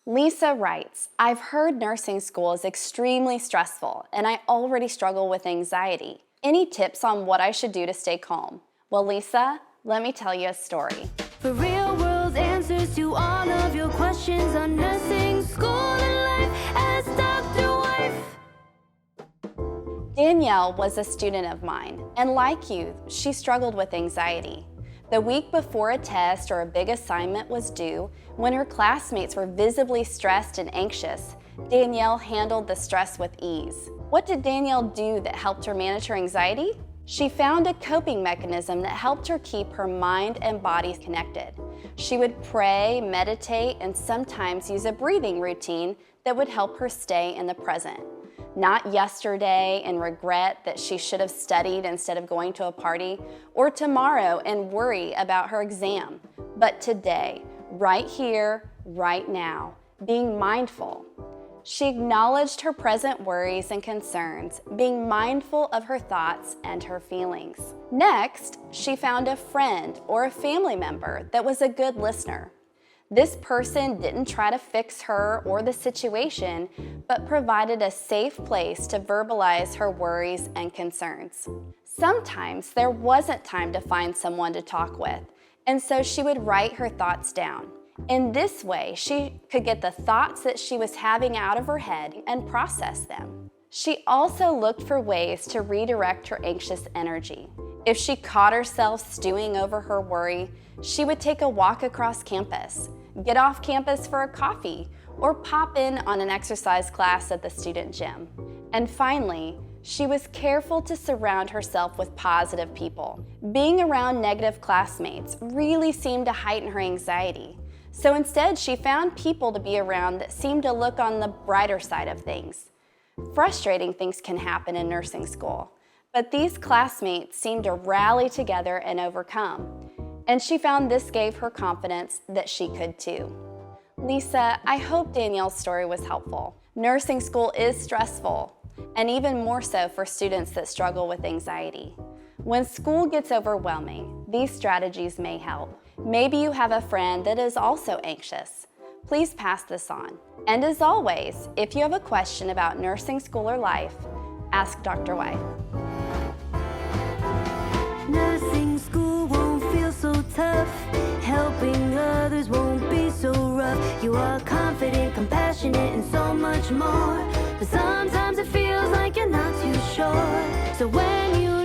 Lisa writes, I've heard nursing school is extremely stressful and I already struggle with anxiety. Any tips on what I should do to stay calm? Well, Lisa, let me tell you a story. For real world answers to all of your questions on nursing school and life as Dr. Wife. Danielle was a student of mine, and like you, she struggled with anxiety. The week before a test or a big assignment was due, when her classmates were visibly stressed and anxious, Danielle handled the stress with ease. What did Danielle do that helped her manage her anxiety? She found a coping mechanism that helped her keep her mind and body connected. She would pray, meditate, and sometimes use a breathing routine that would help her stay in the present. Not yesterday and regret that she should have studied instead of going to a party, or tomorrow and worry about her exam, but today, right here, right now, being mindful. She acknowledged her present worries and concerns, being mindful of her thoughts and her feelings. Next, she found a friend or a family member that was a good listener. This person didn't try to fix her or the situation, but provided a safe place to verbalize her worries and concerns. Sometimes there wasn't time to find someone to talk with, and so she would write her thoughts down. In this way, she could get the thoughts that she was having out of her head and process them. She also looked for ways to redirect her anxious energy. If she caught herself stewing over her worry, she would take a walk across campus, get off campus for a coffee, or pop in on an exercise class at the student gym. And finally, she was careful to surround herself with positive people. Being around negative classmates really seemed to heighten her anxiety. So instead, she found people to be around that seemed to look on the brighter side of things. Frustrating things can happen in nursing school, but these classmates seemed to rally together and overcome. And she found this gave her confidence that she could too. Lisa, I hope Danielle's story was helpful. Nursing school is stressful, and even more so for students that struggle with anxiety. When school gets overwhelming, these strategies may help. Maybe you have a friend that is also anxious. Please pass this on. And as always, if you have a question about nursing school or life, ask Dr. White. Nursing school won't feel so tough. Helping others won't be so rough. You are confident, compassionate, and so much more. But sometimes it feels like you're not too sure. So when you